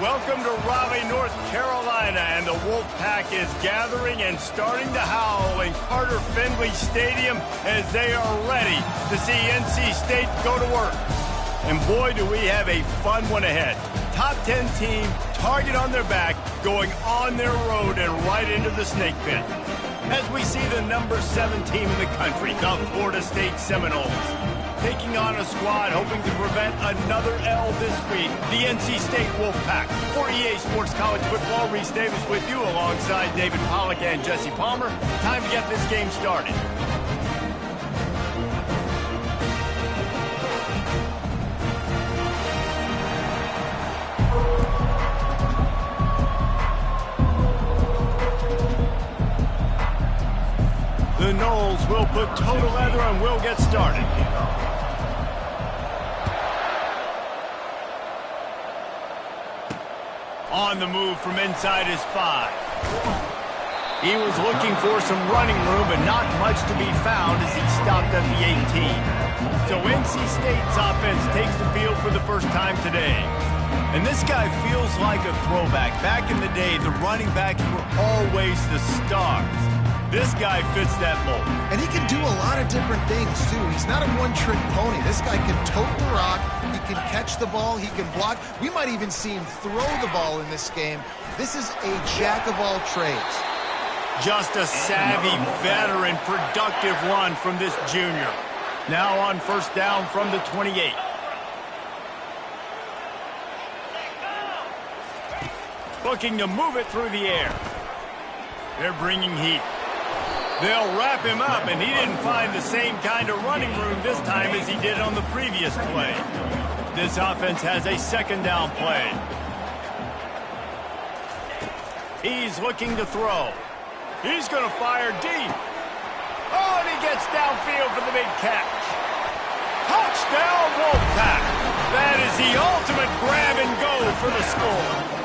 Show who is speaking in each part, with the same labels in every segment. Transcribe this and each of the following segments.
Speaker 1: Welcome to Raleigh, North Carolina, and the Wolfpack is gathering and starting to howl in Carter Finley Stadium as they are ready to see NC State go to work. And boy, do we have a fun one ahead. Top 10 team, target on their back, going on their road and right into the snake pit. As we see the number 7 team in the country, the Florida State Seminoles, taking on a squad hoping to prevent another L this week, the NC State Wolfpack. For EA Sports College Football, Reese Davis with you alongside David Pollack and Jesse Palmer. Time to get this game started. The Noles will put total leather and we'll get started. On the move from inside his 5. He was looking for some running room, but not much to be found as he stopped at the 18. So NC State's offense takes the field for the first time today. And this guy feels like a throwback. Back in the day, the running backs were always the stars. This guy fits that mold.
Speaker 2: And he can do a lot of different things, too. He's not a one-trick pony. This guy can tote the rock. He can catch the ball. He can block. We might even see him throw the ball in this game. This is a jack of all trades.
Speaker 1: Just a savvy, veteran, productive run from this junior. Now on first down from the 28. Looking to move it through the air. They're bringing heat. They'll wrap him up, and he didn't find the same kind of running room this time as he did on the previous play. This offense has a second down play. He's looking to throw. He's going to fire deep. Oh, and he gets downfield for the big catch. Touchdown, Wolfpack. That is the ultimate grab and go for the score.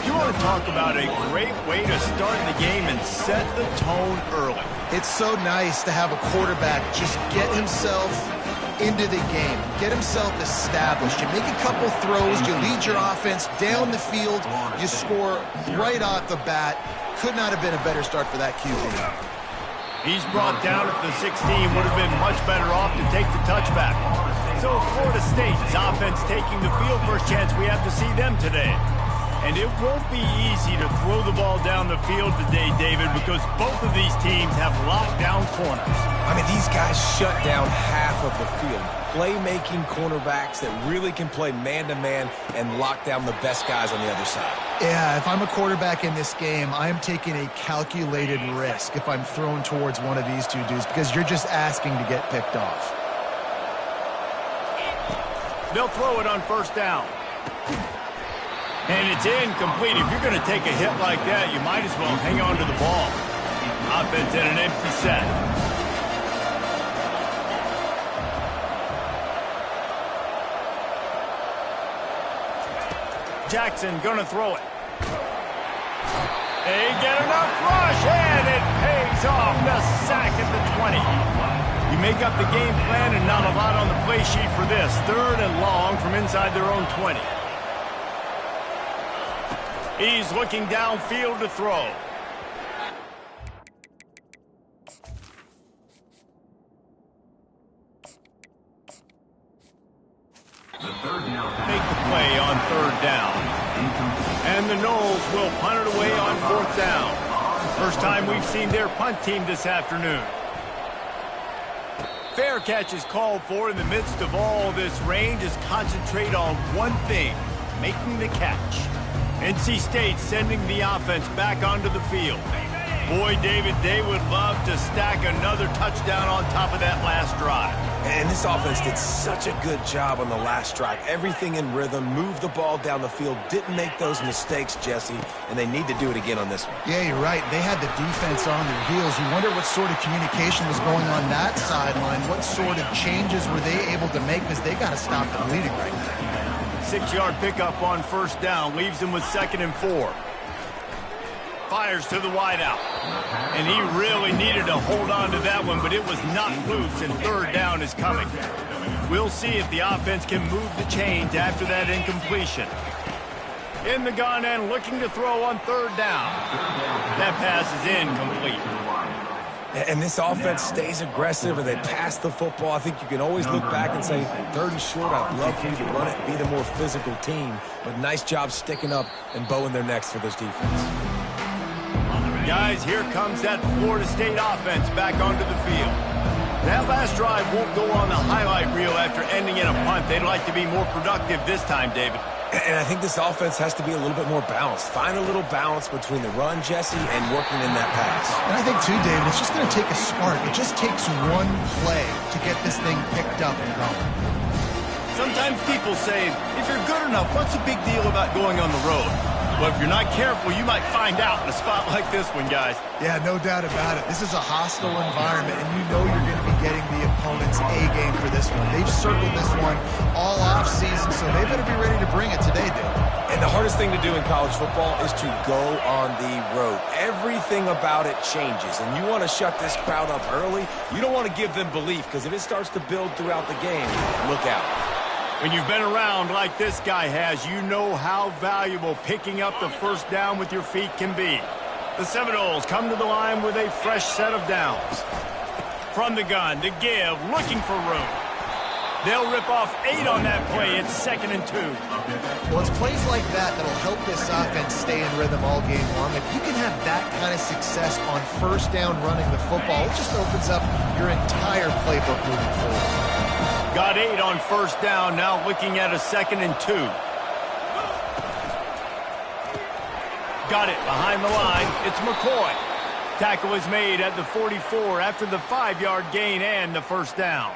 Speaker 1: You want to talk about a great way to start the game and set the tone early.
Speaker 2: It's so nice to have a quarterback just get himself into the game, get himself established. You make a couple throws, you lead your offense down the field, you score right off the bat. Could not have been a better start for that QB.
Speaker 1: He's brought down at the 16, would have been much better off to take the touchback. So Florida State's offense taking the field. First chance we have to see them today. And it won't be easy to throw the ball down the field today, David, because both of these teams have locked down corners.
Speaker 3: I mean, these guys shut down half of the field. Playmaking cornerbacks that really can play man-to-man and lock down the best guys on the other side.
Speaker 2: Yeah, if I'm a quarterback in this game, I'm taking a calculated risk if I'm thrown towards one of these two dudes because you're just asking to get picked off.
Speaker 1: They'll throw it on first down. And it's incomplete. If you're going to take a hit like that, you might as well hang on to the ball. Offense in an empty set. Jackson going to throw it. They get enough rush, and it pays off. The sack at the 20. You make up the game plan and not a lot on the play sheet for this. Third and long from inside their own 20. He's looking downfield to throw. Make the play on third down. And the Noles will punt it away on fourth down. First time we've seen their punt team this afternoon. Fair catch is called for in the midst of all this rain. Just concentrate on one thing, making the catch. NC State sending the offense back onto the field. Boy, David, they would love to stack another touchdown on top of that last drive.
Speaker 3: And this offense did such a good job on the last drive. Everything in rhythm, moved the ball down the field, didn't make those mistakes, Jesse, and they need to do it again on this one.
Speaker 2: Yeah, you're right. They had the defense on their heels. You wonder what sort of communication was going on that sideline. What sort of changes were they able to make because they got to stop the bleeding right now.
Speaker 1: 6-yard pickup on first down, leaves him with 2nd and 4. Fires to the wideout. And he really needed to hold on to that one, but it was not loose, and third down is coming. We'll see if the offense can move the chains after that incompletion. In the gun and looking to throw on third down. That pass is incomplete.
Speaker 3: And this offense stays aggressive and they pass the football. I think you can always look back and say, third and short, I'd love for you to run it and be the more physical team. But nice job sticking up and bowing their necks for this defense.
Speaker 1: Guys, here comes that Florida State offense back onto the field. That last drive won't go on the highlight reel after ending in a punt. They'd like to be more productive this time, David.
Speaker 3: And I think this offense has to be a little bit more balanced. Find a little balance between the run, Jesse, and working in that pass.
Speaker 2: And I think, too, David, it's just going to take a spark. It just takes one play to get this thing picked up and going.
Speaker 1: Sometimes people say, if you're good enough, what's the big deal about going on the road? Well, if you're not careful, you might find out in a spot like this one, guys.
Speaker 2: Yeah, no doubt about it. This is a hostile environment, and you know you're going to be getting the opponent's A-game for this one. They've circled this one all off-season, so they better be ready to bring it today, Dave.
Speaker 3: And the hardest thing to do in college football is to go on the road. Everything about it changes, and you want to shut this crowd up early. You don't want to give them belief, because if it starts to build throughout the game, look out.
Speaker 1: When you've been around like this guy has, you know how valuable picking up the first down with your feet can be. The Seminoles come to the line with a fresh set of downs. From the gun to give, looking for room. They'll rip off 8 on that play. It's 2nd and 2.
Speaker 2: Well, it's plays like that that'll help this offense stay in rhythm all game long. If you can have that kind of success on first down running the football, it just opens up your entire playbook moving forward.
Speaker 1: Got 8 on first down, now looking at a 2nd and 2. Got it behind the line. It's McCoy. Tackle is made at the 44 after the 5-yard gain and the first down.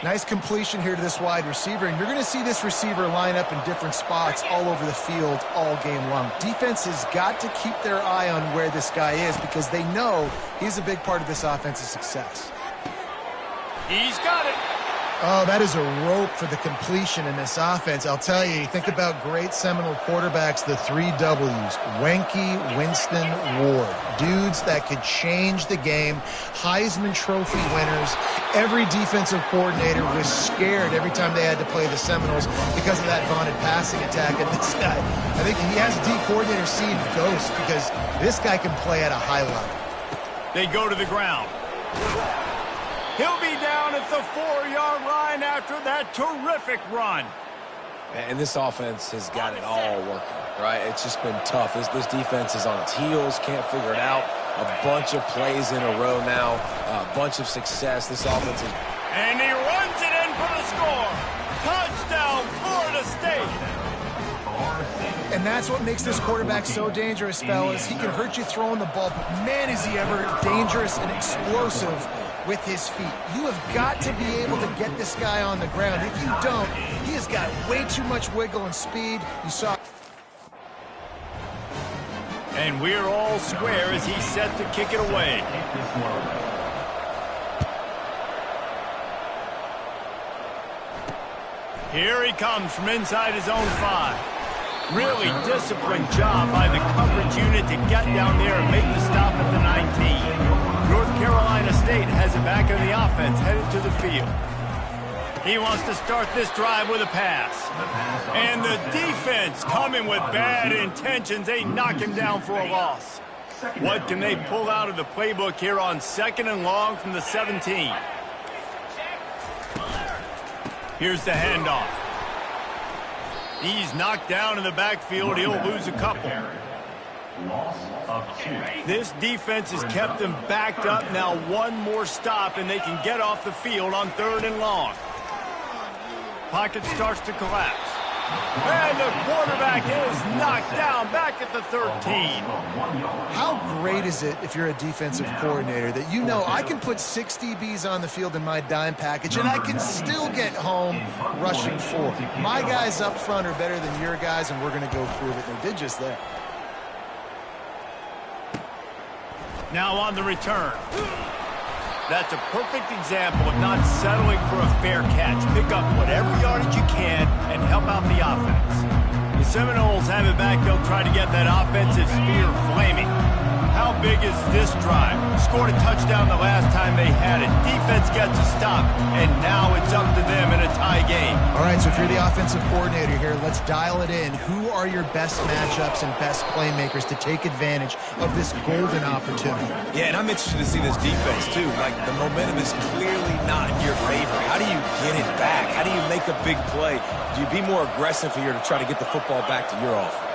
Speaker 2: Nice completion here to this wide receiver, and you're going to see this receiver line up in different spots all over the field all game long. Defense has got to keep their eye on where this guy is because they know he's a big part of this offense's success.
Speaker 1: He's got it.
Speaker 2: Oh, that is a rope for the completion in this offense. I'll tell you, think about great Seminole quarterbacks, the 3 W's. Wenke, Winston, Ward. Dudes that could change the game. Heisman Trophy winners. Every defensive coordinator was scared every time they had to play the Seminoles because of that vaunted passing attack. And this guy, I think he has D coordinator seeing ghosts because this guy can play at a high level.
Speaker 1: They go to the ground. He'll be down at the 4-yard line after that terrific run.
Speaker 3: And this offense has got it all working, right? It's just been tough. This defense is on its heels, can't figure it out. A bunch of plays in a row now, a bunch of success. This offense is...
Speaker 1: And he runs it in for the score. Touchdown, Florida State.
Speaker 2: And that's what makes this quarterback so dangerous, fellas. He can hurt you throwing the ball, but man, is he ever dangerous and explosive with his feet. You have got to be able to get this guy on the ground. If you don't, he has got way too much wiggle and speed. You saw...
Speaker 1: And we're all square as he's set to kick it away. Here he comes from inside his own 5. Really disciplined job by the coverage unit to get down there and make the stop at the 19. North Carolina State has it back on the offense, headed to the field. He wants to start this drive with a pass. And the defense coming with bad intentions. They knock him down for a loss. What can they pull out of the playbook here on 2nd and long from the 17? Here's the handoff. He's knocked down in the backfield. He'll lose a couple. This defense has kept them backed up. Now one more stop, and they can get off the field on 3rd and long. Pocket starts to collapse. And the quarterback is knocked down back at the 13.
Speaker 2: How great is it if you're a defensive coordinator that you know I can put 6 DBs on the field in my dime package and I can still get home rushing 4. My guys up front are better than your guys, and we're going to go prove it. They did just that.
Speaker 1: Now on the return. That's a perfect example of not settling for a fair catch. Pick up whatever yardage you can and help out the offense. The Seminoles have it back. They'll try to get that offensive spear flaming. How big is this drive? Scored a touchdown the last time they had it. Defense gets a stop, and now it's up to them in a tie game.
Speaker 2: All right, so if you're the offensive coordinator here, let's dial it in. Who are your best matchups and best playmakers to take advantage of this golden opportunity?
Speaker 3: Yeah, and I'm interested to see this defense, too. Like, the momentum is clearly not in your favor. How do you get it back? How do you make a big play? Do you be more aggressive here to try to get the football back to your offense?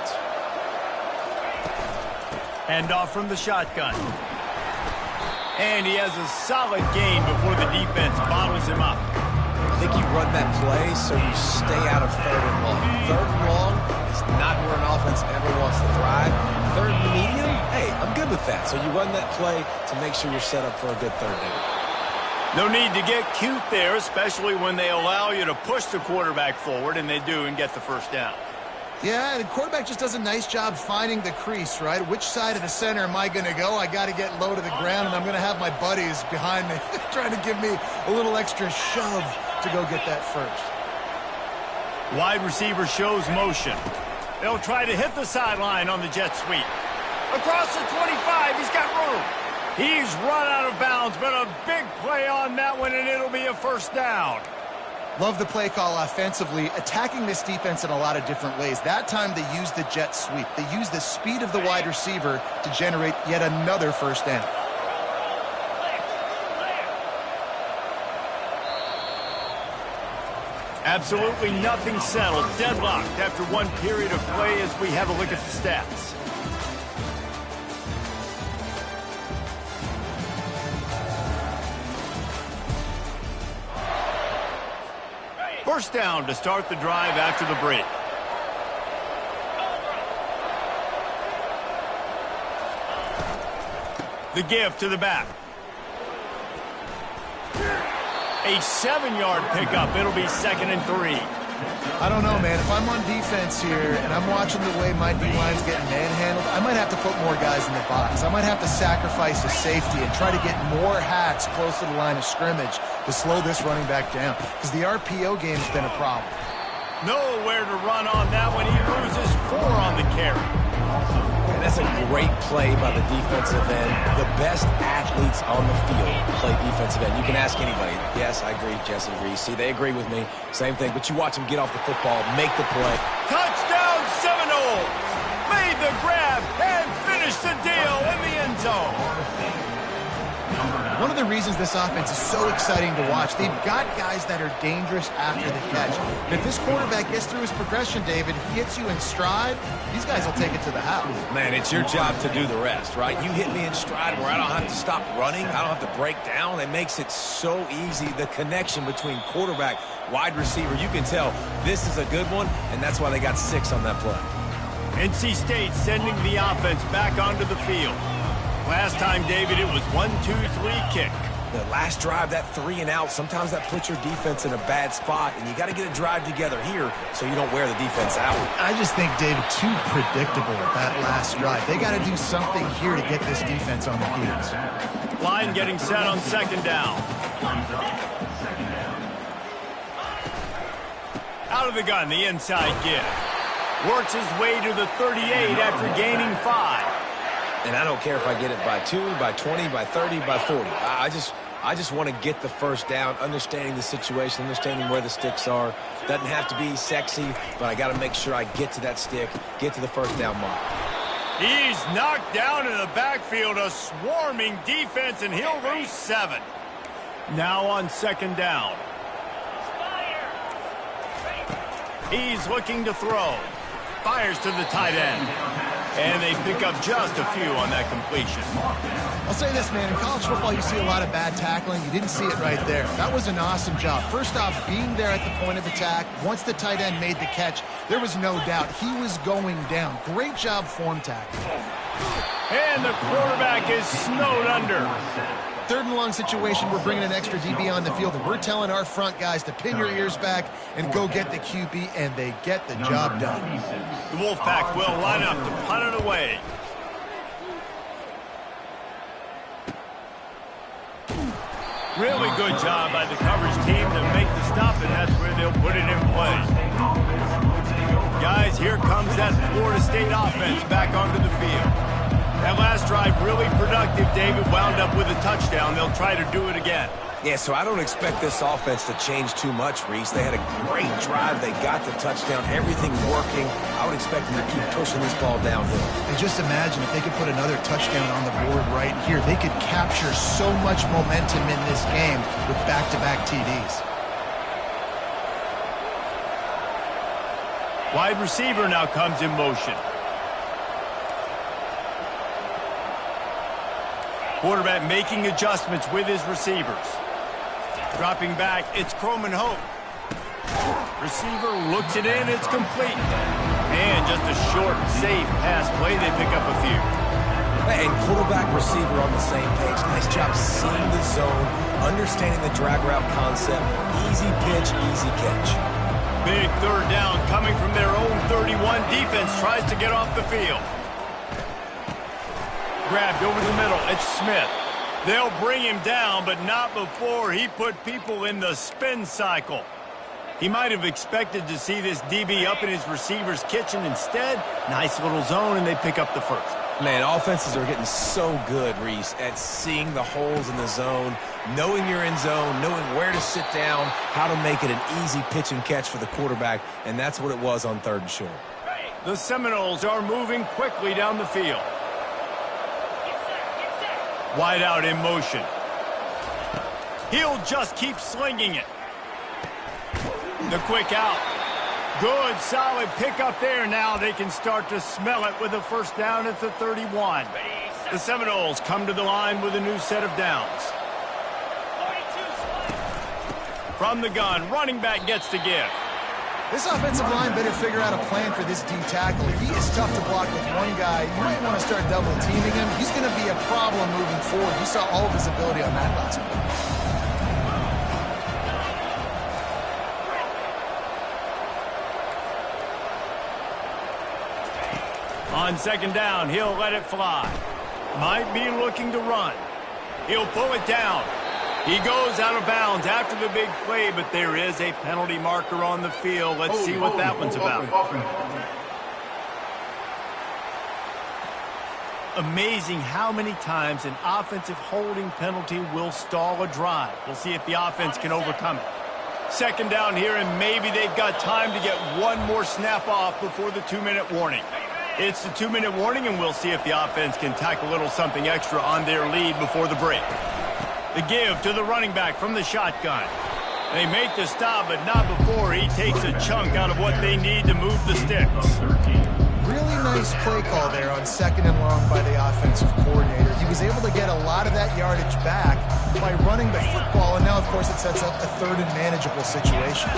Speaker 1: Hand off from the shotgun. And he has a solid gain before the defense bottles him up.
Speaker 3: I think you run that play so you stay out of third and long. Third and long is not where an offense ever wants to thrive. Third and medium, hey, I'm good with that. So you run that play to make sure you're set up for a good third down.
Speaker 1: No need to get cute there, especially when they allow you to push the quarterback forward, and they do, and get the first down.
Speaker 2: Yeah, the quarterback just does a nice job finding the crease, right? Which side of the center am I going to go? I got to get low to the ground, and I'm going to have my buddies behind me trying to give me a little extra shove to go get that first.
Speaker 1: Wide receiver shows motion. They'll try to hit the sideline on the jet sweep. Across the 25, he's got room. He's run out of bounds, but a big play on that one, and it'll be a first down.
Speaker 2: Love the play call offensively, attacking this defense in a lot of different ways. That time they used the jet sweep. They used the speed of the wide receiver to generate yet another first down.
Speaker 1: Absolutely nothing settled. Deadlocked after one period of play as we have a look at the stats. First down to start the drive after the break. The give to the back. A 7-yard pickup. It'll be 2nd and 3.
Speaker 2: I don't know, man. If I'm on defense here and I'm watching the way my D-line's getting manhandled, I might have to put more guys in the box. I might have to sacrifice a safety and try to get more hacks close to the line of scrimmage to slow this running back down, because the RPO game has been a problem.
Speaker 1: Nowhere to run on that one. He loses 4 on the carry.
Speaker 3: And that's a great play by the defensive end. The best athletes on the field play defensive end. You can ask anybody. Yes, I agree. Jesse agrees. See, they agree with me. Same thing. But you watch them get off the football, make the play.
Speaker 1: Touchdown Seminoles! Made the grab and finished the deal in the end zone.
Speaker 2: One of the reasons this offense is so exciting to watch, they've got guys that are dangerous after the catch. And if this quarterback gets through his progression, David, he hits you in stride, these guys will take it to the house.
Speaker 3: Man, it's your job to do the rest, right? You hit me in stride where I don't have to stop running. I don't have to break down. It makes it so easy. The connection between quarterback, wide receiver, you can tell this is a good one, and that's why they got 6 on that play.
Speaker 1: NC State sending the offense back onto the field. Last time, David, it was 1-2-3 kick.
Speaker 3: The last drive, that 3 and out, sometimes that puts your defense in a bad spot, and you got to get a drive together here so you don't wear the defense out.
Speaker 2: I just think, David, too predictable that last drive. They got to do something here to get this defense on the heels.
Speaker 1: Line getting set on 2nd down. Out of the gun, the inside give. Works his way to the 38 after gaining 5.
Speaker 3: And I don't care if I get it by 2, by 20, by 30, by 40. I just want to get the first down, understanding the situation, understanding where the sticks are. Doesn't have to be sexy, but I got to make sure I get to that stick, get to the first down mark.
Speaker 1: He's knocked down in the backfield, a swarming defense, and he'll lose 7. Now on 2nd down. He's looking to throw. Fires to the tight end. And they pick up just a few on that completion.
Speaker 2: I'll say this, man. In college football, you see a lot of bad tackling. You didn't see it right there. That was an awesome job. First off, being there at the point of attack. Once the tight end made the catch, there was no doubt he was going down. Great job form tackling.
Speaker 1: And the quarterback is snowed under.
Speaker 2: 3rd and long situation, we're bringing an extra DB on the field, and we're telling our front guys to pin your ears back and go get the QB, and they get the job done.
Speaker 1: The Wolfpack will line up to punt it away. Really good job by the coverage team to make the stop, and that's where they'll put it in play. Guys, here comes that Florida State offense back onto the field. That last drive really productive, David. Wound up with a touchdown. They'll try to do it again.
Speaker 3: Yeah, so I don't expect this offense to change too much, Reese. They had a great drive. They got the touchdown. Everything's working. I would expect them to keep pushing this ball downhill.
Speaker 2: And just imagine if they could put another touchdown on the board right here. They could capture so much momentum in this game with back-to-back TDs.
Speaker 1: Wide receiver now comes in motion. Quarterback making adjustments with his receivers. Dropping back, it's Croman Hope. Receiver looks it in, it's complete. And just a short, safe pass play, they pick up a few.
Speaker 3: And quarterback, receiver on the same page. Nice job seeing the zone, understanding the drag route concept. Easy pitch, easy catch.
Speaker 1: Big third down coming from their own 31. Defense tries to get off the field. Grabbed over the middle, it's Smith. They'll bring him down, but not before he put people in the spin cycle. He might have expected to see this DB up in his receiver's kitchen. Instead, nice little zone, and they pick up the first.
Speaker 3: Man, offenses are getting so good, Reese, at seeing the holes in the zone, knowing you're in zone, knowing where to sit down, how to make it an easy pitch and catch for the quarterback, and that's what it was on 3rd and short.
Speaker 1: The Seminoles are moving quickly down the field. Wide out in motion. He'll just keep slinging it. The quick out. Good, solid pickup there. Now they can start to smell it with a first down at the 31. The Seminoles come to the line with a new set of downs. From the gun, running back gets to give.
Speaker 2: This offensive line better figure out a plan for this D tackle. He is tough to block with one guy. You might want to start double teaming him. He's going to be a problem moving forward. You saw all of his ability on that last play.
Speaker 1: On 2nd down, he'll let it fly. Might be looking to run. He'll pull it down. He goes out of bounds after the big play, but there is a penalty marker on the field. Let's see what that one's about. Amazing how many times an offensive holding penalty will stall a drive. We'll see if the offense can overcome it. 2nd down here, and maybe they've got time to get one more snap off before the 2-minute warning. It's the 2-minute warning, and we'll see if the offense can tack a little something extra on their lead before the break. The give to the running back from the shotgun. They make the stop, but not before he takes a chunk out of what they need to move the sticks.
Speaker 2: Really nice play call there on 2nd and long by the offensive coordinator. He was able to get a lot of that yardage back by running the football, and now, of course, it sets up a 3rd and manageable situation.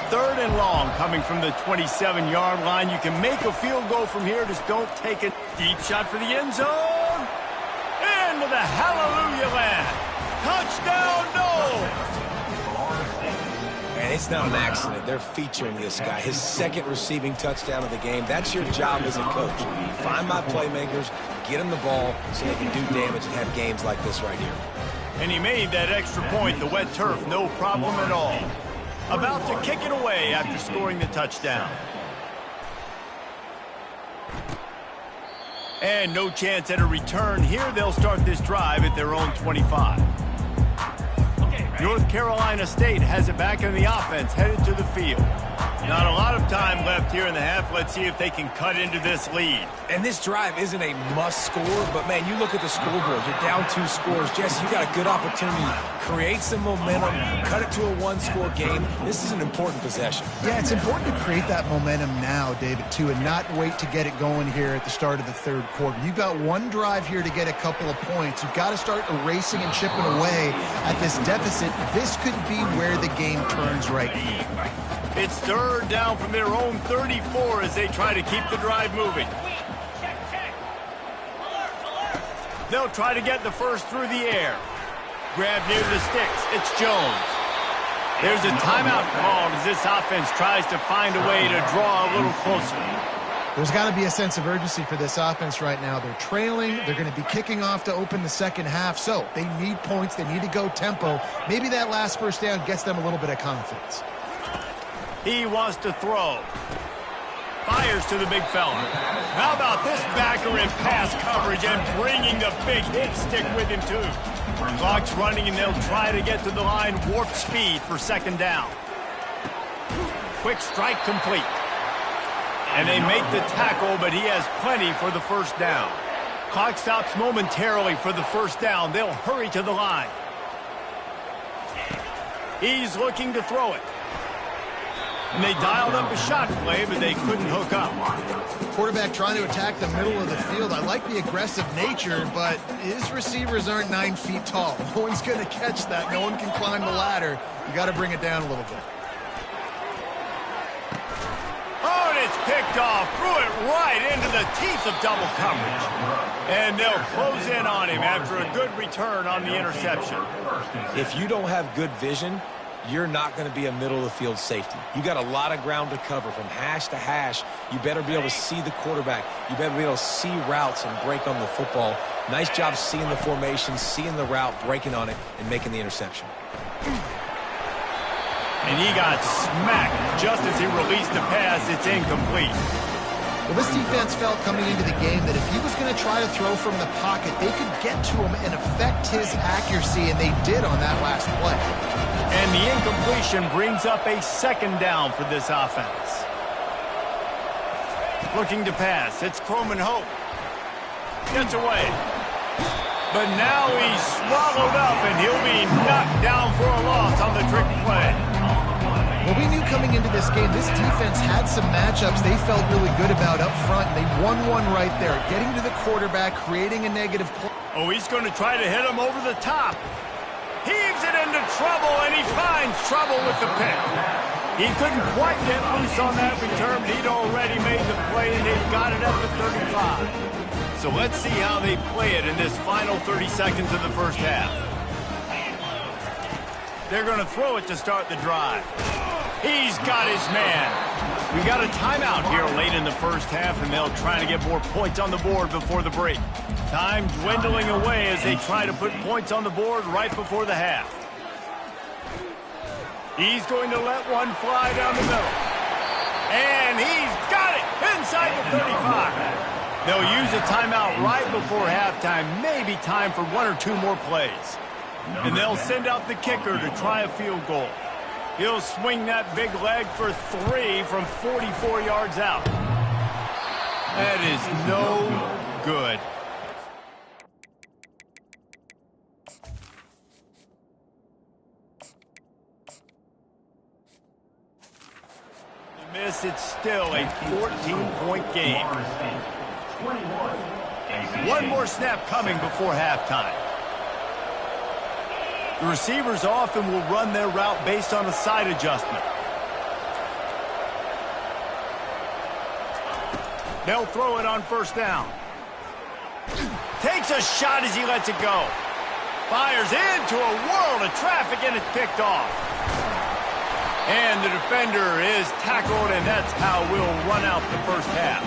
Speaker 1: 3rd and long coming from the 27-yard line. You can make a field goal from here. Just don't take a deep shot for the end zone. Into the hallelujah land. Touchdown, no!
Speaker 3: And it's not an accident. They're featuring this guy. His 2nd receiving touchdown of the game. That's your job as a coach. Find my playmakers, get them the ball so they can do damage and have games like this right here.
Speaker 1: And he made that extra point, the wet turf, no problem at all. About to kick it away after scoring the touchdown. And no chance at a return here. They'll start this drive at their own 25. North Carolina State has it back in the offense, headed to the field. Not a lot of time left here in the half. Let's see if they can cut into this lead.
Speaker 3: And this drive isn't a must score, but, man, you look at the scoreboard. You're down 2 scores. Jesse, you got a good opportunity. Create some momentum. Cut it to a 1-score game. This is an important possession.
Speaker 2: Yeah, it's important to create that momentum now, David, too, and not wait to get it going here at the start of the 3rd quarter. You've got one drive here to get a couple of points. You've got to start erasing and chipping away at this deficit. This could be where the game turns right here.
Speaker 1: It's 3rd down from their own 34 as they try to keep the drive moving. They'll try to get the first through the air. Grab near the sticks. It's Jones. There's a timeout called as this offense tries to find a way to draw a little closer.
Speaker 2: There's got to be a sense of urgency for this offense right now. They're trailing. They're going to be kicking off to open the 2nd half, so they need points. They need to go tempo. Maybe that last first down gets them a little bit of confidence.
Speaker 1: He wants to throw. Fires to the big fella. How about this backer in pass coverage and bringing the big hit stick with him, too. Clock's running, and they'll try to get to the line warp speed for second down. Quick strike complete. And they make the tackle, but he has plenty for the first down. Clock stops momentarily for the first down. They'll hurry to the line. He's looking to throw it. And they dialed up a shot play, but they couldn't hook up.
Speaker 2: Quarterback trying to attack the middle of the field. I like the aggressive nature, but his receivers aren't 9 feet tall. No one's going to catch that. No one can climb the ladder. You got to bring it down a little bit.
Speaker 1: Oh, and it's picked off. Threw it right into the teeth of double coverage. And they'll close in on him after a good return on the interception.
Speaker 3: If you don't have good vision, you're not going to be a middle-of-the-field safety. You got a lot of ground to cover from hash to hash. You better be able to see the quarterback. You better be able to see routes and break on the football. Nice job seeing the formation, seeing the route, breaking on it, and making the interception.
Speaker 1: And he got smacked just as he released the pass. It's incomplete.
Speaker 2: Well, this defense felt coming into the game that if he was going to try to throw from the pocket, they could get to him and affect his accuracy, and they did on that last play.
Speaker 1: And the incompletion brings up a second down for this offense. Looking to pass. It's Croman Hope. Gets away. But now he's swallowed up, and he'll be knocked down for a loss on the trick play.
Speaker 2: Well, we knew coming into this game, this defense had some matchups they felt really good about up front. They won one right there, getting to the quarterback, creating a negative play.
Speaker 1: Oh, he's going to try to hit him over the top. Heaves it into trouble, and he finds trouble with the pick. He couldn't quite get loose on that return, but he'd already made the play, and they've got it at the 35. So let's see how they play it in this final 30 seconds of the first half. They're going to throw it to start the drive. He's got his man. We got a timeout here late in the first half, and they'll try to get more points on the board before the break. Time dwindling away as they try to put points on the board right before the half. He's going to let one fly down the middle. And he's got it inside the 35. They'll use a timeout right before halftime, maybe time for one or two more plays. And they'll send out the kicker to try a field goal. He'll swing that big leg for 3 from 44 yards out. That is no good. Miss, it's still a 14-point game. One more snap coming before halftime. The receivers often will run their route based on a side adjustment. They'll throw it on first down. Takes a shot as he lets it go. Fires into a world of traffic, and it's picked off. And the defender is tackled, and that's how we'll run out the first half.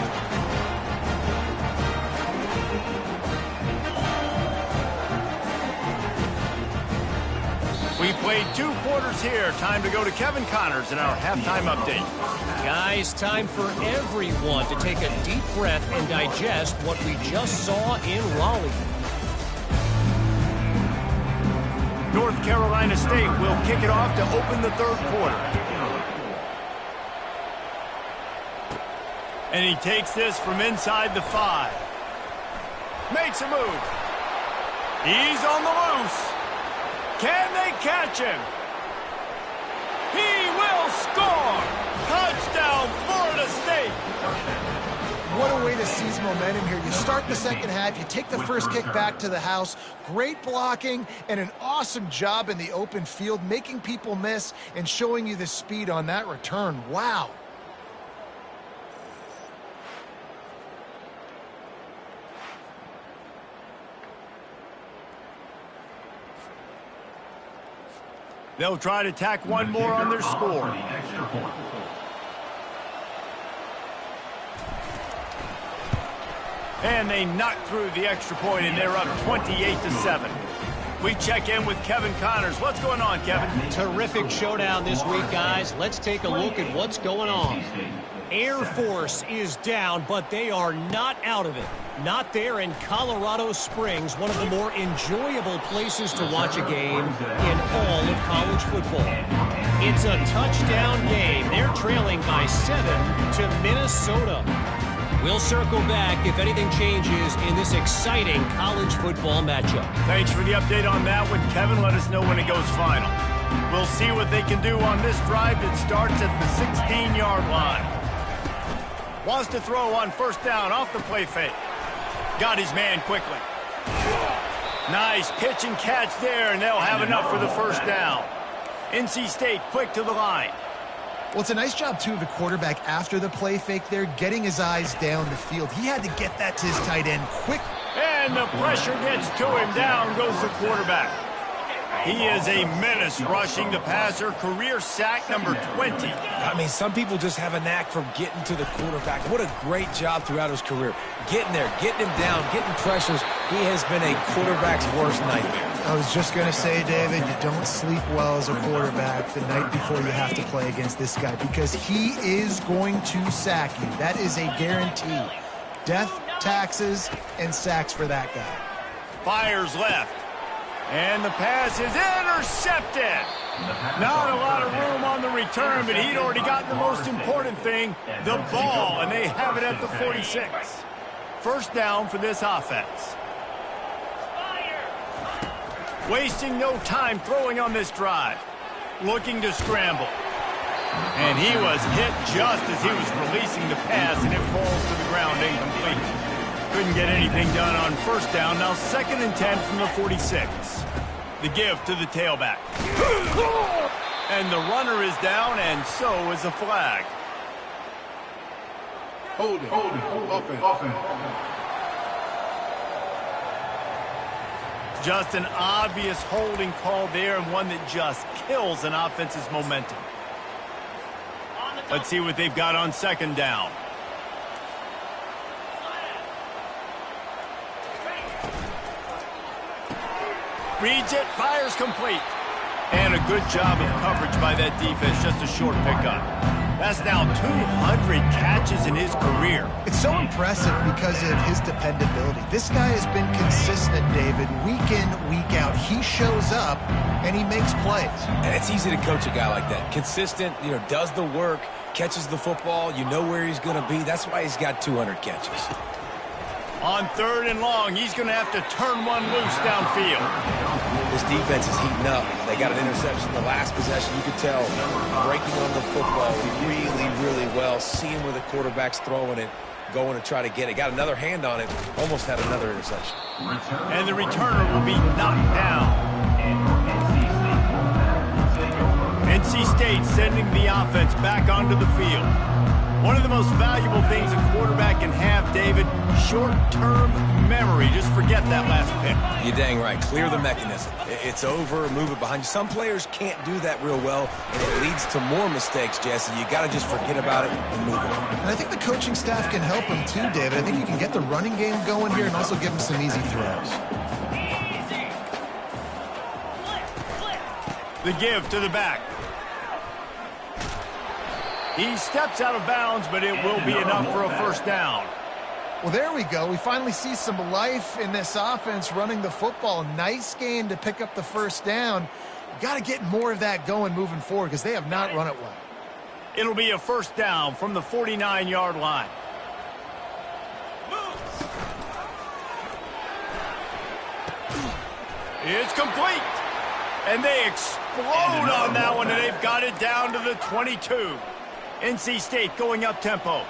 Speaker 1: We played 2 quarters here. Time to go to Kevin Connors in our halftime update.
Speaker 4: Guys, time for everyone to take a deep breath and digest what we just saw in Raleigh.
Speaker 1: North Carolina State will kick it off to open the third quarter. And he takes this from inside the 5. Makes a move. He's on the loose. Can they catch him? He will score! Touchdown, Florida State!
Speaker 2: What a way to seize momentum here. You start the second half, you take the first kick back to the house. Great blocking and an awesome job in the open field, making people miss and showing you the speed on that return. Wow.
Speaker 1: They'll try to tack one more on their score. And they knock through the extra point, and they're up 28-7. We check in with Kevin Connors. What's going on, Kevin?
Speaker 4: Terrific showdown this week, guys. Let's take a look at what's going on. Air Force is down, but they are not out of it. Not there in Colorado Springs, one of the more enjoyable places to watch a game in all of college football. It's a touchdown game. They're trailing by 7 to Minnesota. We'll circle back if anything changes in this exciting college football matchup.
Speaker 1: Thanks for the update on that one, Kevin. Let us know when it goes final. We'll see what they can do on this drive that starts at the 16-yard line. Wants to throw on first down off the play fake. Got his man quickly. Nice pitch and catch there, and they'll have enough for the first down. NC State quick to the line.
Speaker 2: Well, it's a nice job, too, of the quarterback after the play fake there, getting his eyes down the field. He had to get that to his tight end quick.
Speaker 1: And the pressure gets to him. Down goes the quarterback. He is a menace rushing the passer. Career sack number 20.
Speaker 3: I mean, some people just have a knack for getting to the quarterback. What a great job throughout his career. Getting there, getting him down, getting pressures. He has been a quarterback's worst nightmare.
Speaker 2: I was just going to say, David, you don't sleep well as a quarterback the night before you have to play against this guy because he is going to sack you. That is a guarantee. Death, taxes, and sacks for that guy.
Speaker 1: Fires left. And the pass is intercepted. Not a lot of room on the return, but he'd already gotten the most important thing, the ball, and they have it at the 46. First down for this offense. Wasting no time throwing on this drive. Looking to scramble. And he was hit just as he was releasing the pass, and it falls to the ground incomplete. Couldn't get anything done on first down. Now 2nd and 10 from the 46. The give to the tailback. And the runner is down, and so is a flag.
Speaker 5: Hold it. Offense.
Speaker 1: Just an obvious holding call there, and one that just kills an offense's momentum. Let's see what they've got on 2nd down. Reads it, fires complete. And a good job of coverage by that defense, just a short pickup. That's now 200 catches in his career.
Speaker 2: It's so impressive because of his dependability. This guy has been consistent, David, week in, week out. He shows up, and he makes plays.
Speaker 3: And it's easy to coach a guy like that. Consistent, does the work, catches the football, you know where he's going to be. That's why he's got 200 catches.
Speaker 1: On 3rd and long, he's going to have to turn one loose downfield.
Speaker 3: This defense is heating up. They got an interception the last possession. You could tell breaking on the football really, really well, seeing where the quarterback's throwing it, going to try to get it. Got another hand on it, almost had another interception.
Speaker 1: And the returner will be knocked down. NC State sending the offense back onto the field. One of the most valuable things a quarterback can have, David, short-term memory. Just forget that last pick.
Speaker 3: You're dang right. Clear the mechanism. It's over, move it behind you. Some players can't do that real well, and it leads to more mistakes, Jesse. You got to just forget about it and move on.
Speaker 2: And I think the coaching staff can help him too, David. I think you can get the running game going here and also give him some easy throws.
Speaker 1: The give to the back. He steps out of bounds, but it will be enough for a first down.
Speaker 2: Well, there we go. We finally see some life in this offense running the football. Nice game to pick up the first down. You got to get more of that going moving forward because they have not run it well.
Speaker 1: It'll be a first down from the 49-yard line. It's complete. And they explode on that one, and they've got it down to the 22. NC State going up tempo.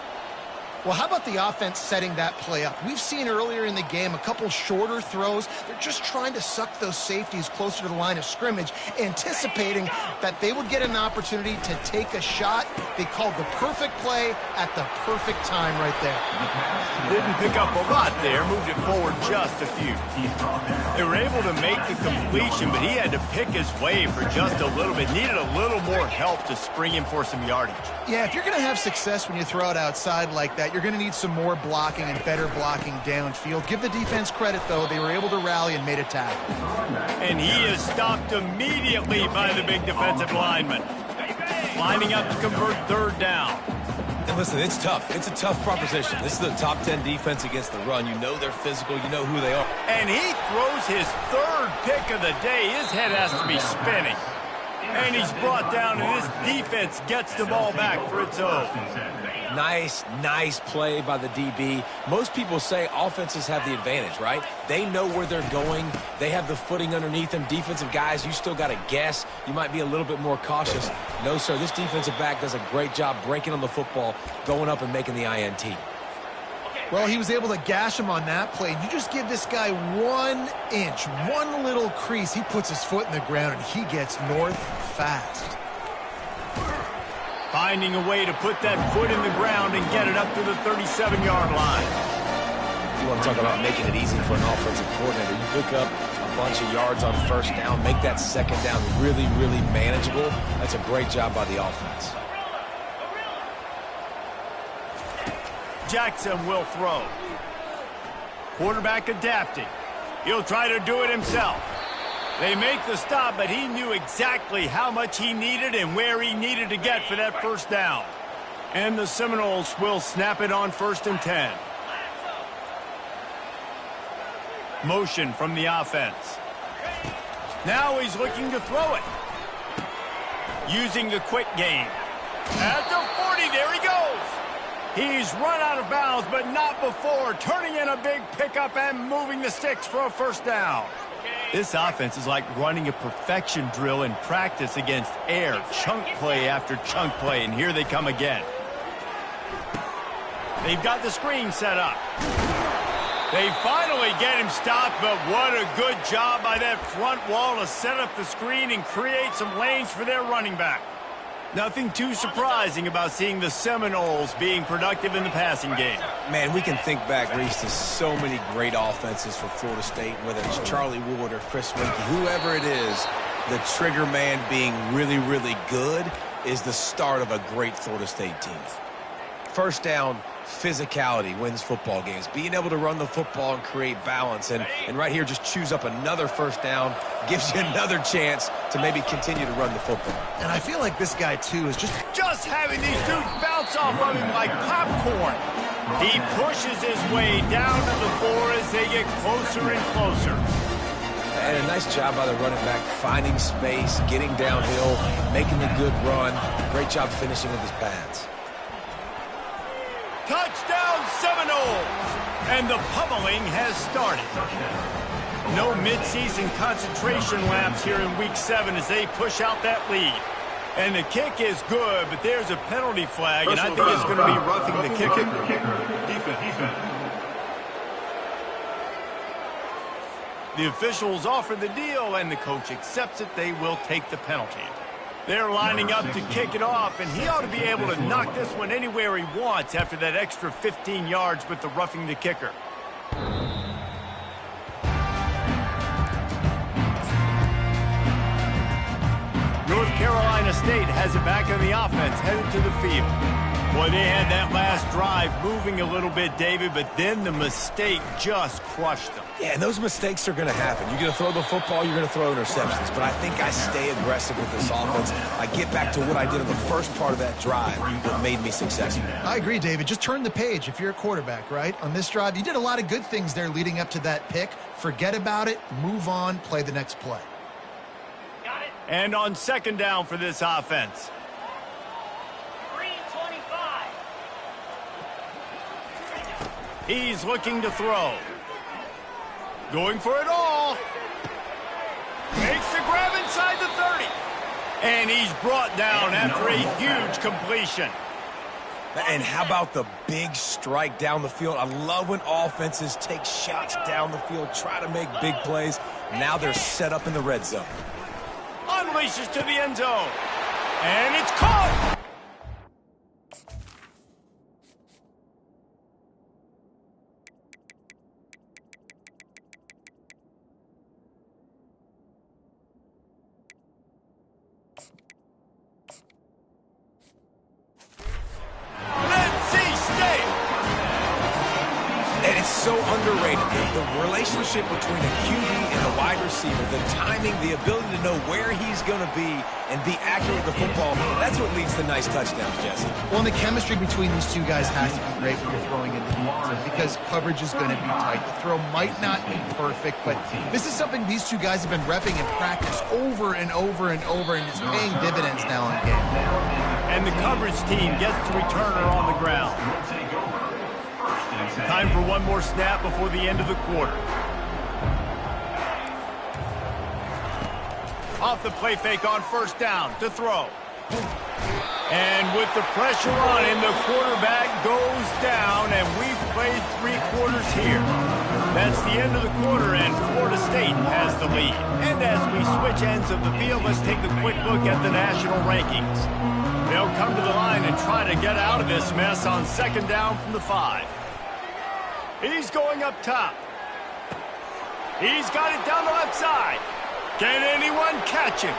Speaker 2: Well, how about the offense setting that play up? We've seen earlier in the game a couple shorter throws. They're just trying to suck those safeties closer to the line of scrimmage, anticipating that they would get an opportunity to take a shot. They called the perfect play at the perfect time right there.
Speaker 1: Didn't pick up a lot there, moved it forward just a few. They were able to make the completion, but he had to pick his way for just a little bit. Needed a little more help to spring him for some yardage.
Speaker 2: Yeah, if you're going to have success when you throw it outside like that, you're going to need some more blocking and better blocking downfield. Give the defense credit, though. They were able to rally and made a tackle.
Speaker 1: And he is stopped immediately by the big defensive lineman. Lining up to convert 3rd down.
Speaker 3: And listen, it's tough. It's a tough proposition. This is the top 10 defense against the run. You know they're physical. You know who they are.
Speaker 1: And he throws his third pick of the day. His head has to be spinning. And he's brought down, and this defense gets the ball back for its own.
Speaker 3: Nice play by the DB. Most people say offenses have the advantage, right? They know where they're going. They have the footing underneath them. Defensive guys, you still got to guess. You might be a little bit more cautious. No, sir, this defensive back does a great job breaking on the football, going up and making the INT.
Speaker 2: Well, he was able to gash him on that play. You just give this guy 1 inch, one little crease. He puts his foot in the ground, and he gets north fast.
Speaker 1: Finding a way to put that foot in the ground and get it up to the 37-yard line.
Speaker 3: You want to talk about making it easy for an offensive coordinator. You pick up a bunch of yards on first down, make that second down really, really manageable. That's a great job by the offense.
Speaker 1: Jackson will throw. Quarterback adapting. He'll try to do it himself. They make the stop, but he knew exactly how much he needed and where he needed to get for that first down. And the Seminoles will snap it on 1st and 10. Motion from the offense. Now he's looking to throw it. Using the quick game. At the 40, there he goes. He's run out of bounds, but not before turning in a big pickup and moving the sticks for a first down. This offense is like running a perfection drill in practice against air, chunk play after chunk play, and here they come again. They've got the screen set up. They finally get him stopped, but what a good job by that front wall to set up the screen and create some lanes for their running back. Nothing too surprising about seeing the Seminoles being productive in the passing game.
Speaker 3: Man, we can think back, Reese, to so many great offenses for Florida State, whether it's Charlie Wood or Chris Winkie, whoever it is, the trigger man being really, really good is the start of a great Florida State team. First down, physicality wins football games. Being able to run the football and create balance. And right here, just choose up another first down, gives you another chance to maybe continue to run the football.
Speaker 2: And I feel like this guy, too, is just
Speaker 1: having these dudes bounce off of him like popcorn. He pushes his way down to the floor as they get closer and closer.
Speaker 3: And a nice job by the running back, finding space, getting downhill, making a good run. Great job finishing with his pads.
Speaker 1: Touchdown Seminoles! And the pummeling has started. No midseason concentration laps here in Week 7 as they push out that lead. And the kick is good, but there's a penalty flag, and I think it's going to be roughing the kicker.
Speaker 5: Defense.
Speaker 1: The officials offer the deal, and the coach accepts it. They will take the penalty. They're lining up to kick it off, and he ought to be able to knock this one anywhere he wants after that extra 15 yards with the roughing the kicker. North Carolina State has it back on the offense, headed to the field. Boy, they had that last drive moving a little bit, David, but then the mistake just crushed them.
Speaker 3: Yeah, and those mistakes are going to happen. You're going to throw the football, you're going to throw interceptions. But I think I stay aggressive with this offense. I get back to what I did in the first part of that drive that made me successful.
Speaker 2: I agree, David. Just turn the page if you're a quarterback, right? On this drive, you did a lot of good things there leading up to that pick. Forget about it, move on, play the next play.
Speaker 1: And on second down for this offense.
Speaker 6: 3:25.
Speaker 1: He's looking to throw. Going for it all. Makes the grab inside the 30. And he's brought down after a huge completion.
Speaker 3: And how about the big strike down the field? I love when offenses take shots down the field, try to make big plays. Now they're set up in the red zone.
Speaker 1: Unleashes to the end zone. And it's caught. NC State.
Speaker 3: And it's so underrated. The the relationship between a QB and a wide receiver, the timing, the ability to know where he's going to be and be accurate with the football, that's what leads to nice touchdowns, Jesse.
Speaker 2: Well, and the chemistry between these two guys has to be great when you're throwing into defense because coverage is going to be tight. The throw might not be perfect, but this is something these two guys have been repping in practice over and over and over, and it's paying dividends now in the game.
Speaker 1: And the coverage team gets the returner on the ground. Time for one more snap before the end of the quarter. Off the play fake on first down to throw. And with the pressure on him, the quarterback goes down, and we've played 3 quarters here. That's the end of the quarter, and Florida State has the lead. And as we switch ends of the field, let's take a quick look at the national rankings. They'll come to the line and try to get out of this mess on second down from the 5. He's going up top. He's got it down the left side. Can anyone catch him?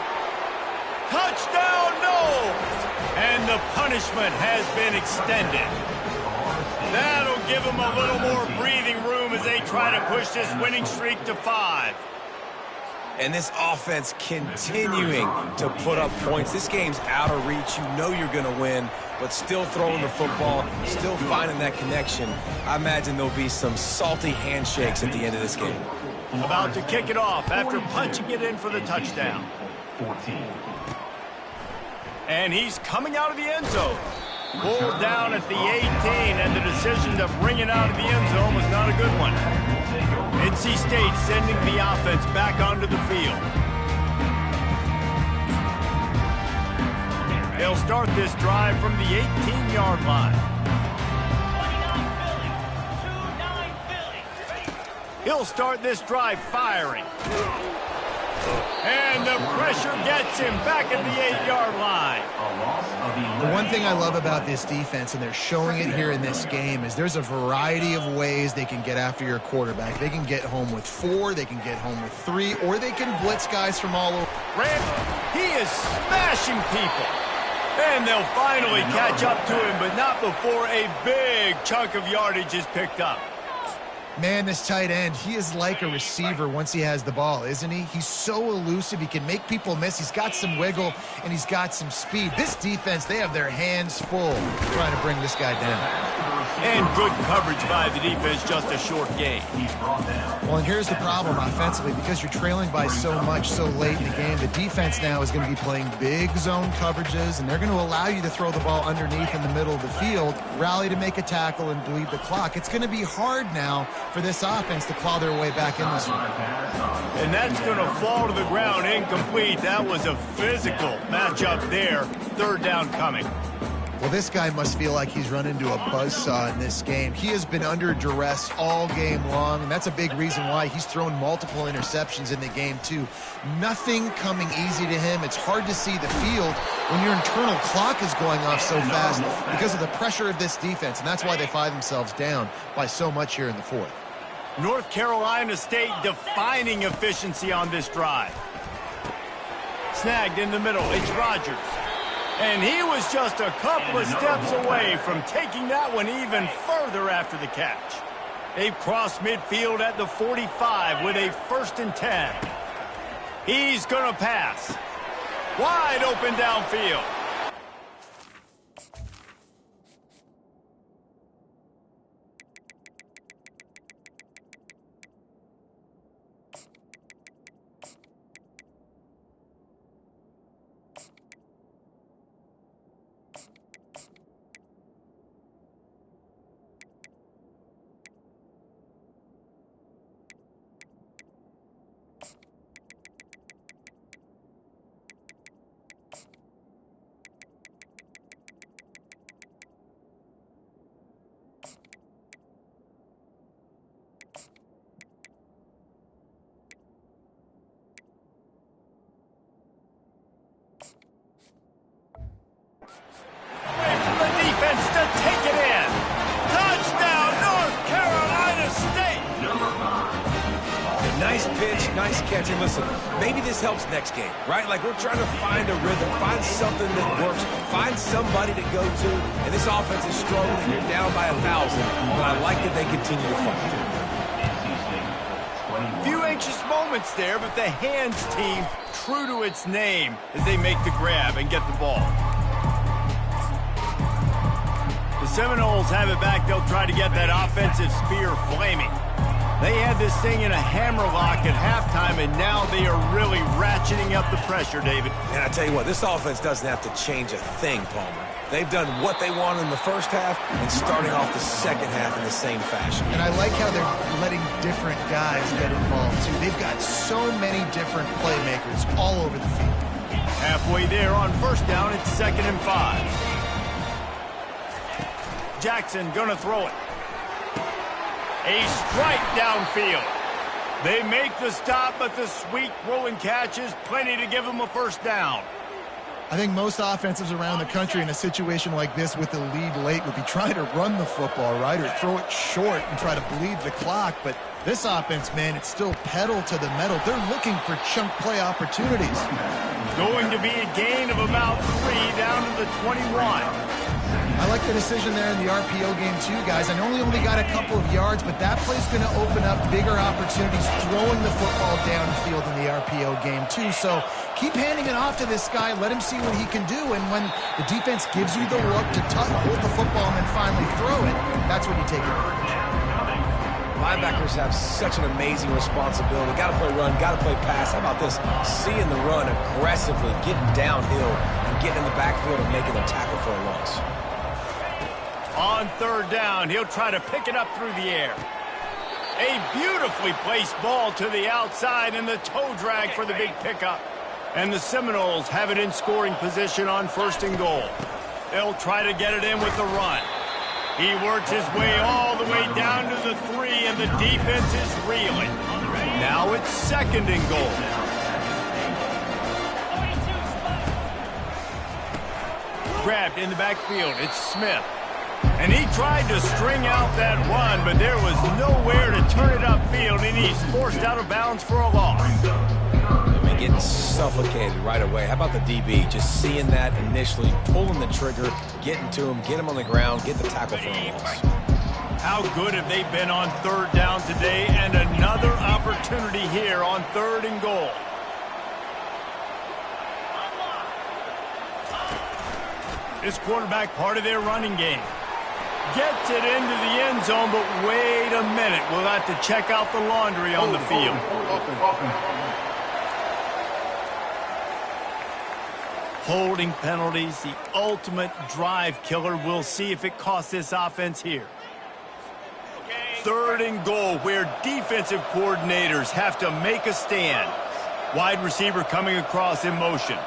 Speaker 1: Touchdown, no! And the punishment has been extended. That'll give them a little more breathing room as they try to push this winning streak to 5.
Speaker 3: And this offense continuing to put up points. This game's out of reach. You know you're going to win, but still throwing the football, still finding that connection. I imagine there'll be some salty handshakes at the end of this game.
Speaker 1: About to kick it off after punching it in for the touchdown.
Speaker 5: 14.
Speaker 1: And he's coming out of the end zone. Pulled down at the 18, and the decision to bring it out of the end zone was not a good one. NC State sending the offense back onto the field. They'll start this drive from the 18-yard line. He'll start this drive firing. And the pressure gets him back at the 8-yard line.
Speaker 2: The one thing I love about this defense, and they're showing it here in this game, is there's a variety of ways they can get after your quarterback. They can get home with 4, they can get home with 3, or they can blitz guys from all over.
Speaker 1: Rand, he is smashing people. And they'll finally catch up to him, but not before a big chunk of yardage is picked up.
Speaker 2: Man, this tight end, he is like a receiver once he has the ball, isn't he? He's so elusive. He can make people miss. He's got some wiggle, and he's got some speed. This defense, they have their hands full trying to bring this guy down.
Speaker 1: And good coverage by the defense, just a short gain.
Speaker 2: Well, and here's the problem offensively. Because you're trailing by so much so late in the game, the defense now is going to be playing big zone coverages, and they're going to allow you to throw the ball underneath in the middle of the field, rally to make a tackle, and bleed the clock. It's going to be hard now for this offense to claw their way back in this one.
Speaker 1: And that's going to fall to the ground incomplete. That was a physical matchup there. Third down coming.
Speaker 2: Well, this guy must feel like he's run into a buzzsaw in this game. He has been under duress all game long, and that's a big reason why he's thrown multiple interceptions in the game, too. Nothing coming easy to him. It's hard to see the field when your internal clock is going off so fast because of the pressure of this defense, and that's why they find themselves down by so much here in the 4th.
Speaker 1: North Carolina State defining efficiency on this drive. Snagged in the middle, it's Rogers. And he was just a couple of steps away from taking that one even further after the catch. They've crossed midfield at the 45 with a 1st and 10. He's going to pass. Wide open downfield.
Speaker 3: Nice pitch, nice catch. And listen, maybe this helps next game, right? Like we're trying to find a rhythm, find something that works, find somebody to go to. And this offense is struggling. You're down by 1,000, but I like that they continue to fight.
Speaker 1: anxious moments there, but the hands team true to its name as they make the grab and get the ball. The Seminoles have it back. They'll try to get that offensive spear flaming. They had this thing in a hammerlock at halftime, and now they are really ratcheting up the pressure, David.
Speaker 3: And I tell you what, this offense doesn't have to change a thing, Palmer. They've done what they wanted in the first half and starting off the second half in the same fashion.
Speaker 2: And I like how they're letting different guys get involved, too. They've got so many different playmakers all over the field.
Speaker 1: Halfway there on first down, it's 2nd and 5. Jackson gonna throw it. A strike downfield. They make the stop, but the sweet throw and catch is plenty to give them a first down.
Speaker 2: I think most offenses around the country in a situation like this with the lead late would be trying to run the football, right, or throw it short and try to bleed the clock. But this offense, man, it's still pedal to the metal. They're looking for chunk play opportunities.
Speaker 1: Going to be a gain of about 3 down to the 21.
Speaker 2: I like the decision there in the RPO game too, guys. I know we only got a couple of yards, but that play's going to open up bigger opportunities throwing the football downfield in the RPO game too. So keep handing it off to this guy. Let him see what he can do. And when the defense gives you the look to hold the football and then finally throw it, that's when you take advantage.
Speaker 3: Linebackers have such an amazing responsibility. Got to play run, got to play pass. How about this? Seeing the run aggressively, getting downhill, and getting in the backfield and making a tackle for a loss.
Speaker 1: On 3rd down, he'll try to pick it up through the air. A beautifully placed ball to the outside and the toe drag for the big pickup. And the Seminoles have it in scoring position on 1st and goal. They'll try to get it in with the run. He works his way all the way down to the 3, and the defense is reeling. Now it's 2nd and goal. Grabbed in the backfield, it's Smith. And he tried to string out that run, but there was nowhere to turn it upfield, and he's forced out of bounds for a loss.
Speaker 3: Getting suffocated right away. How about the DB? Just seeing that initially, pulling the trigger, getting to him, get him on the ground, get the tackle for a loss.
Speaker 1: How good have they been on 3rd down today, and another opportunity here on 3rd and goal. This quarterback part of their running game. Gets it into the end zone, but wait a minute. We'll have to check out the laundry on the field. Holding penalties, the ultimate drive killer. We'll see if it costs this offense here. 3rd and goal, where defensive coordinators have to make a stand. Wide receiver coming across in motion.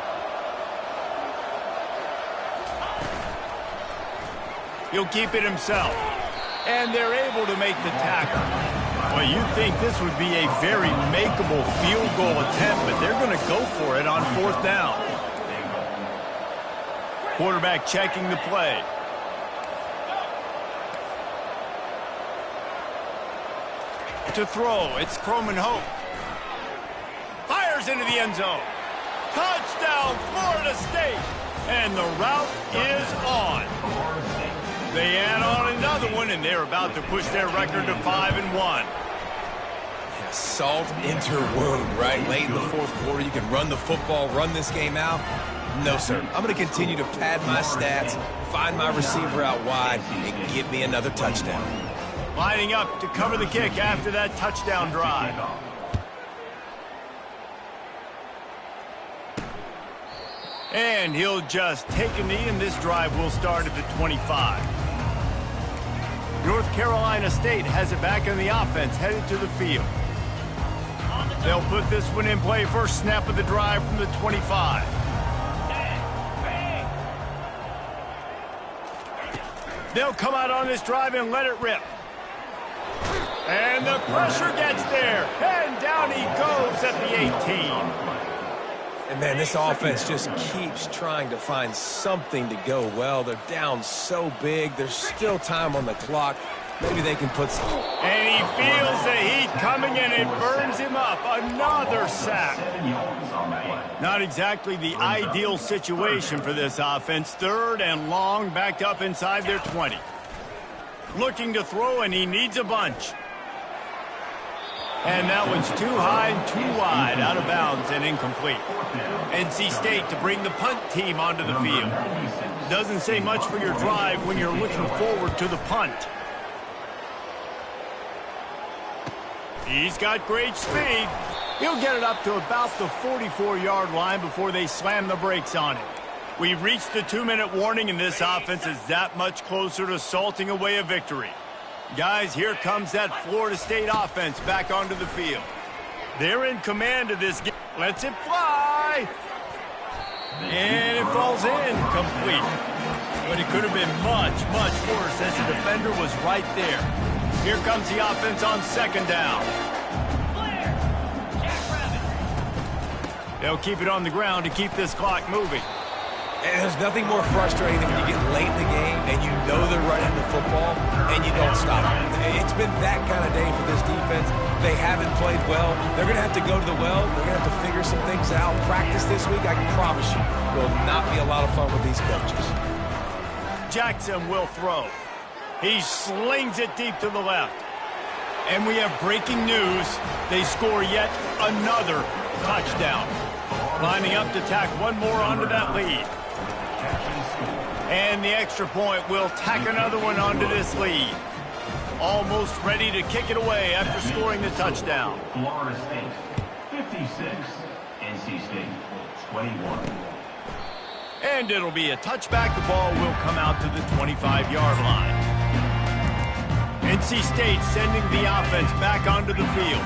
Speaker 1: He'll keep it himself. And they're able to make the tackle. Well, you'd think this would be a very makeable field goal attempt, but they're going to go for it on 4th down. Quarterback checking the play. To throw, it's Croman Hope. Fires into the end zone. Touchdown, Florida State. And the route is on. They add on another one, and they're about to push their record to 5-1.
Speaker 3: Yeah, salt into wound, right? Late in the 4th quarter, you can run the football, run this game out. No, sir. I'm going to continue to pad my stats, find my receiver out wide, and give me another touchdown.
Speaker 1: Lining up to cover the kick after that touchdown drive. And he'll just take a knee, and this drive will start at the 25. North Carolina State has it back in the offense, headed to the field. They'll put this one in play. First snap of the drive from the 25. They'll come out on this drive and let it rip. And the pressure gets there. And down he goes at the 18.
Speaker 3: And, man, this offense just keeps trying to find something to go well. They're down so big. There's still time on the clock. Maybe they can put some.
Speaker 1: And he feels the heat coming, and it burns him up. Another sack. Not exactly the ideal situation for this offense. 3rd and long, backed up inside their 20. Looking to throw, and he needs a bunch. And that one's too high and too wide, out of bounds and incomplete. NC State to bring the punt team onto the field. Doesn't say much for your drive when you're looking forward to the punt. He's got great speed. He'll get it up to about the 44-yard line before they slam the brakes on it. We've reached the 2-minute warning, and this offense is that much closer to salting away a victory. Guys, here comes that Florida State offense back onto the field. They're in command of this game. Lets it fly. And it falls in, complete. But it could have been much, much worse as the defender was right there. Here comes the offense on second down. They'll keep it on the ground to keep this clock moving.
Speaker 3: And there's nothing more frustrating than when you get late in the game and you know they're running the football and you don't stop them. It's been that kind of day for this defense. They haven't played well. They're going to have to go to the well. They're going to have to figure some things out. Practice this week, I can promise you, will not be a lot of fun with these coaches.
Speaker 1: Jackson will throw. He slings it deep to the left. And we have breaking news. They score yet another touchdown. Lining up to tack one more onto that lead. And the extra point will tack another one onto this lead. Almost ready to kick it away after scoring the touchdown.
Speaker 5: Florida State 56, NC State 21.
Speaker 1: And it'll be a touchback. The ball will come out to the 25-yard line. NC State sending the offense back onto the field.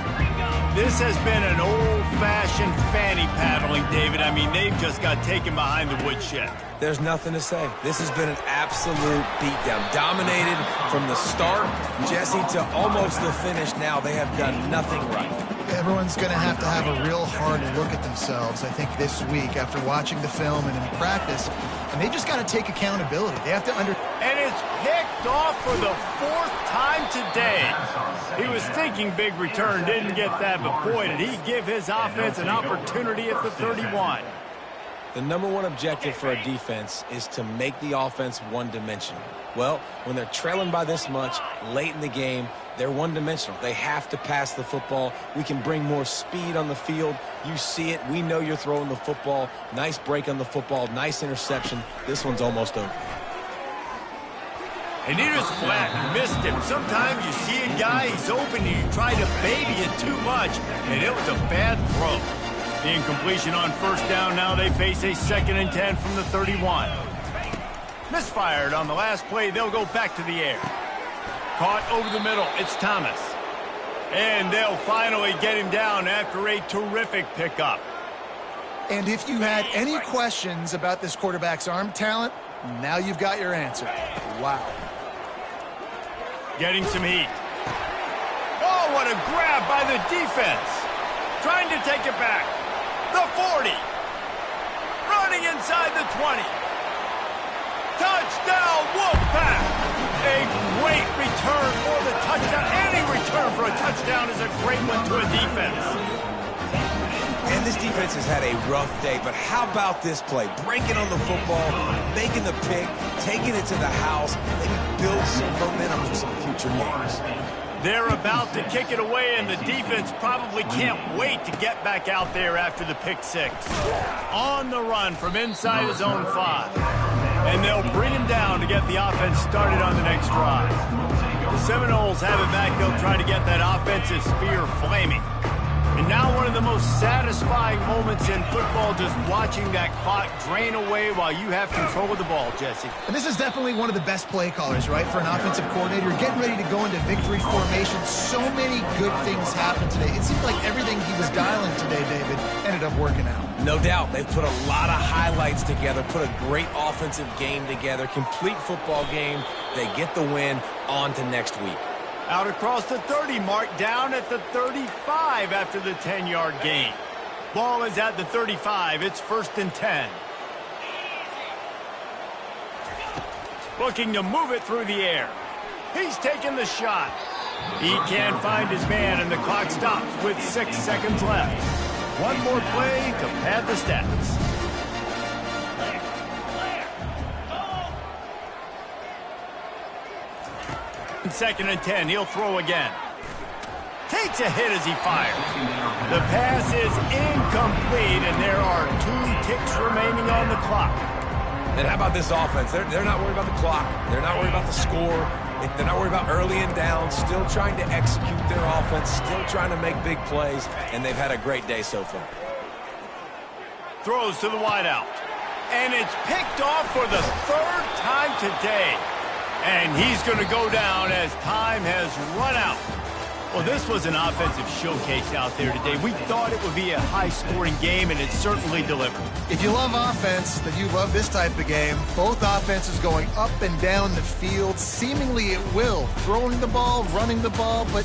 Speaker 1: This has been an old-fashioned fanny paddling, David. I mean, they've just got taken behind the woodshed.
Speaker 3: There's nothing to say. This has been an absolute beatdown. Dominated from the start, Jesse, to almost the finish now. They have done nothing right.
Speaker 2: Everyone's going to have a real hard look at themselves, I think, this week after watching the film and in practice. And they just got to take accountability. They have to
Speaker 1: And it's picked off for the 4th time today. He was thinking big return, didn't get that, but boy, did he give his offense an opportunity at the 31.
Speaker 3: The number one objective for a defense is to make the offense one-dimensional. Well, when they're trailing by this much late in the game, they're one-dimensional. They have to pass the football. We can bring more speed on the field. You see it. We know you're throwing the football. Nice break on the football. Nice interception. This one's almost over.
Speaker 1: And he just flat missed him. Sometimes you see a guy, he's open, and you try to baby it too much, and it was a bad throw. The incompletion on first down. Now they face a 2nd and 10 from the 31. Misfired on the last play. They'll go back to the air. Caught over the middle. It's Thomas. And they'll finally get him down after a terrific pickup.
Speaker 2: And if you had any questions about this quarterback's arm talent, now you've got your answer. Wow.
Speaker 1: Getting some heat. Oh, what a grab by the defense. Trying to take it back. The 40. Running inside the 20. Touchdown, Wolfpack. A great return for the touchdown. Any return for a touchdown is a great one to a defense.
Speaker 3: And this defense has had a rough day, but how about this play? Breaking on the football, making the pick, taking it to the house, maybe build some momentum for some future games.
Speaker 1: They're about to kick it away, and the defense probably can't wait to get back out there after the pick six. On the run from inside his own 5. And they'll bring him down to get the offense started on the next drive. The Seminoles have it back. They'll try to get that offensive spear flaming. And now one of the most satisfying moments in football, just watching that clock drain away while you have control of the ball, Jesse.
Speaker 2: And this is definitely one of the best play callers, right, for an offensive coordinator. Getting ready to go into victory formation. So many good things happened today. It seemed like everything he was dialing today, David, ended up working out.
Speaker 3: No doubt. They've put a lot of highlights together, put a great offensive game together, complete football game. They get the win. On to next week.
Speaker 1: Out across the 30, mark down at the 35 after the 10-yard gain. Ball is at the 35. It's 1st and 10. Looking to move it through the air. He's taking the shot. He can't find his man, and the clock stops with 6 seconds left. One more play to pad the stats. 2nd and 10. He'll throw again. Takes a hit as he fires. The pass is incomplete, and there are 2 ticks remaining on the clock.
Speaker 3: And how about this offense? They're not worried about the clock. They're not worried about the score. They're not worried about early and down. Still trying to execute their offense. Still trying to make big plays. And they've had a great day so far.
Speaker 1: Throws to the wideout. And it's picked off for the 3rd time today. And he's going to go down as time has run out. Well, this was an offensive showcase out there today. We thought it would be a high-scoring game, and it certainly delivered.
Speaker 2: If you love offense, then you love this type of game. Both offenses going up and down the field, seemingly at will. Throwing the ball, running the ball, but